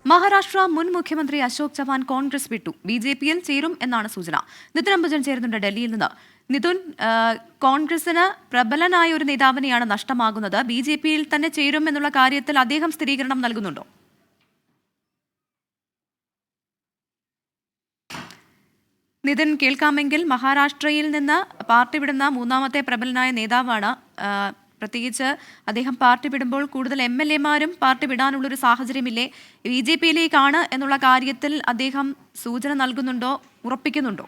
മഹാരാഷ്ട്ര മുൻ മുഖ്യമന്ത്രി അശോക് ചവാൻ കോൺഗ്രസ് വിട്ടു. ബിജെപിയിൽ ചേരും എന്നാണ് സൂചന. നിതിൻ അംബുജൻ ചേരുന്നുണ്ട് ഡൽഹിയിൽ നിന്ന്. നിതുൻ, കോൺഗ്രസിന് പ്രബലനായ ഒരു നേതാവിനെയാണ് നഷ്ടമാകുന്നത്. ബിജെപിയിൽ തന്നെ ചേരും എന്നുള്ള കാര്യത്തിൽ അദ്ദേഹം സ്ഥിരീകരണം നൽകുന്നുണ്ടോ? നിതിൻ, കേൾക്കാമെങ്കിൽ മഹാരാഷ്ട്രയിൽ നിന്ന് പാർട്ടി വിടുന്ന മൂന്നാമത്തെ പ്രബലനായ നേതാവാണ്. പ്രത്യേകിച്ച് അദ്ദേഹം പാർട്ടി വിടുമ്പോൾ കൂടുതൽ MLA-മാരും പാർട്ടി വിടാനുള്ളൊരു സാഹചര്യമില്ലേ? BJP-യിലേക്കാണ് എന്നുള്ള കാര്യത്തിൽ അദ്ദേഹം സൂചന നൽകുന്നുണ്ടോ, ഉറപ്പിക്കുന്നുണ്ടോ?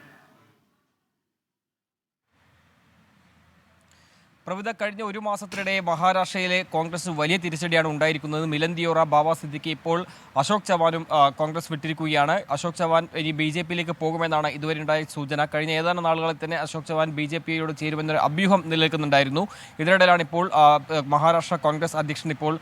പ്രവിധ കഴിഞ്ഞ ഒരു മാസത്തിനിടെ മഹാരാഷ്ട്രയിലെ കോൺഗ്രസ് വലിയ തിരിച്ചടിയാണ് ഉണ്ടായിരിക്കുന്നത്. മിലൻ ദിയോറ, ബാബ സിദ്ദിഖി, ഇപ്പോൾ അശോക് ചവാനും കോൺഗ്രസ് വിട്ടിരിക്കുകയാണ്. അശോക് ചവാൻ ഇനി BJP-യിലേക്ക് പോകുമെന്നാണ് ഇതുവരെ ഉണ്ടായ സൂചന. കഴിഞ്ഞ ഏതാനും നാളുകളിൽ തന്നെ അശോക് ചവാൻ BJP-യോട് ചേരുമെന്നൊരു അഭ്യൂഹം നിലനിൽക്കുന്നുണ്ടായിരുന്നു. ഇതിനിടയിലാണ് ഇപ്പോൾ മഹാരാഷ്ട്ര കോൺഗ്രസ് അധ്യക്ഷൻ ഇപ്പോൾ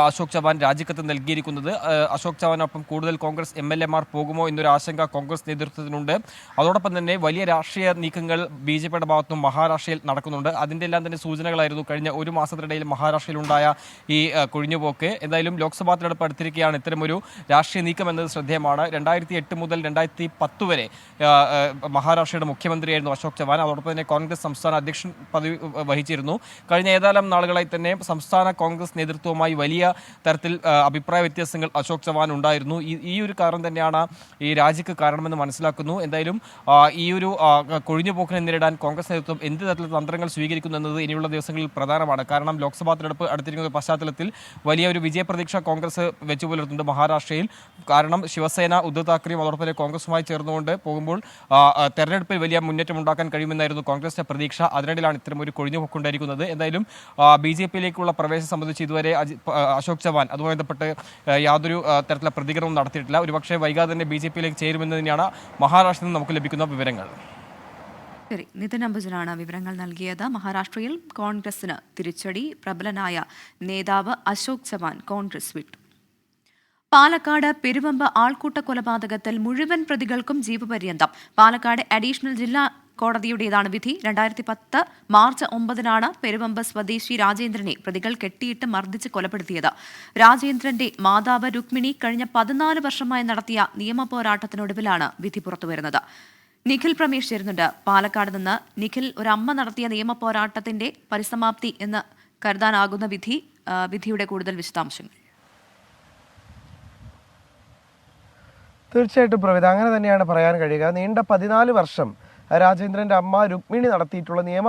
അശോക് ചവാൻ രാജിക്കത്ത് നൽകിയിരിക്കുന്നത്. അശോക് ചവാനൊപ്പം കൂടുതൽ കോൺഗ്രസ് MLA-മാർ പോകുമോ എന്നൊരു ആശങ്ക കോൺഗ്രസ് നേതൃത്വത്തിനുണ്ട്. അതോടൊപ്പം തന്നെ വലിയ രാഷ്ട്രീയ നീക്കങ്ങൾ BJP-യുടെ ഭാഗത്തും മഹാരാഷ്ട്രയിൽ നടക്കുന്നുണ്ട്. അതിൻ്റെ എല്ലാം തന്നെ സൂചനകളായിരുന്നു കഴിഞ്ഞ ഒരു മാസത്തിനിടയിൽ മഹാരാഷ്ട്രയിലുണ്ടായ ഈ കൊഴിഞ്ഞുപോക്ക്. എന്തായാലും ലോക്സഭാ തെരഞ്ഞെടുപ്പ് അടുത്തിരിക്കുകയാണ്. ഇത്തരമൊരു രാഷ്ട്രീയ നീക്കം എന്നത് ശ്രദ്ധേയമാണ്. 2008 മുതൽ 2010 വരെ മഹാരാഷ്ട്രയുടെ മുഖ്യമന്ത്രിയായിരുന്നു അശോക് ചവാൻ. അതോടൊപ്പം തന്നെ കോൺഗ്രസ് സംസ്ഥാന അധ്യക്ഷൻ പദവി വഹിച്ചിരുന്നു. കഴിഞ്ഞ ഏതാനും നാളുകളായി തന്നെ സംസ്ഥാന കോൺഗ്രസ് നേതൃത്വവുമായി വലിയ തരത്തിൽ അഭിപ്രായ വ്യത്യാസങ്ങൾ അശോക് ചവാൻ ഉണ്ടായിരുന്നു. ഈ ഒരു കാരണം തന്നെയാണ് ഈ രാജിക്ക് കാരണമെന്ന് മനസ്സിലാക്കുന്നു. എന്തായാലും ഈ ഒരു കൊഴിഞ്ഞുപോക്കിനെ നേരിടാൻ കോൺഗ്രസ് നേതൃത്വം എന്ത് തരത്തിലുള്ള തന്ത്രങ്ങൾ സ്വീകരിക്കുന്നു എന്നത് ഇനിയുള്ള ദിവസങ്ങളിൽ പ്രധാനമാണ്. കാരണം ലോക്സഭാ തെരഞ്ഞെടുപ്പ് അടുത്തിരിക്കുന്ന പശ്ചാത്തലത്തിൽ വലിയ ഒരു വിജയപ്രതീക്ഷ കോൺഗ്രസ് വെച്ചു പുലർത്തുന്നുണ്ട് മഹാരാഷ്ട്രയിൽ. കാരണം ശിവസേന, ഉദ്ധവ് താക്കറെയും അതോടൊപ്പം തന്നെ കോൺഗ്രസുമായി ചേർന്നുകൊണ്ട് പോകുമ്പോൾ തെരഞ്ഞെടുപ്പിൽ വലിയ മുന്നേറ്റം ഉണ്ടാക്കാൻ കഴിയുമെന്നായിരുന്നു കോൺഗ്രസിന്റെ പ്രതീക്ഷ. അതിനിടയിലാണ് ഇത്തരം ഒരു കൊഴിഞ്ഞുപോക്കുണ്ടായിരിക്കുന്നത്. എന്തായാലും BJP-യിലേക്കുള്ള പ്രവേശനം സംബന്ധിച്ച് ഇതുവരെ അശോക് ചവാൻ അതുമായി ബന്ധപ്പെട്ട് യാതൊരു തരത്തിലുള്ള പ്രതികരണവും നടത്തിയിട്ടില്ല. ഒരുപക്ഷെ വൈകാതെ തന്നെ BJP-യിലേക്ക് ചേരുമെന്ന് തന്നെയാണ് മഹാരാഷ്ട്രയിൽ നിന്ന് നമുക്ക് ലഭിക്കുന്ന വിവരങ്ങൾ. ശരി, നിതിൻ അംബുജനാണ് വിവരങ്ങൾ നൽകിയത്. മഹാരാഷ്ട്രയിൽ കോൺഗ്രസിന് തിരിച്ചടി. പ്രബലനായ നേതാവ് അശോക് ചവാൻ കോൺഗ്രസ് വിട്ടു. പാലക്കാട് പെരുവമ്പ് ആൾക്കൂട്ട കൊലപാതകത്തിൽ മുഴുവൻ പ്രതികൾക്കും ജീവപര്യന്തം. പാലക്കാട് അഡീഷണൽ ജില്ലാ കോടതിയുടേതാണ് വിധി. 2010 മാർച്ച് 9-നാണ് പെരുവമ്പ് സ്വദേശി രാജേന്ദ്രനെ പ്രതികൾ കെട്ടിയിട്ട് മർദ്ദിച്ച് കൊലപ്പെടുത്തിയത്. രാജേന്ദ്രന്റെ മാതാവ് രുക്മിണി കഴിഞ്ഞ 14 വർഷമായി നടത്തിയ നിയമ പോരാട്ടത്തിനൊടുവിലാണ് വിധി പുറത്തുവരുന്നത്. നിഖിൽ പ്രമേഷ് ചേരുന്നുണ്ട് പാലക്കാട് നിന്ന്. നിഖിൽ, ഒരു അമ്മ നടത്തിയ നിയമ പോരാട്ടത്തിന്റെ പരിസമാപ്തി എന്ന് കരുതാനാകുന്ന വിധിയുടെ കൂടുതൽ വിശദാംശങ്ങൾ. തീർച്ചയായിട്ടും പ്രവിധ, അങ്ങനെ തന്നെയാണ് പറയാൻ കഴിയുക. നീണ്ട 14 വർഷം രാജേന്ദ്രന്റെ അമ്മ രുക്മിണി നടത്തിയിട്ടുള്ള നിയമ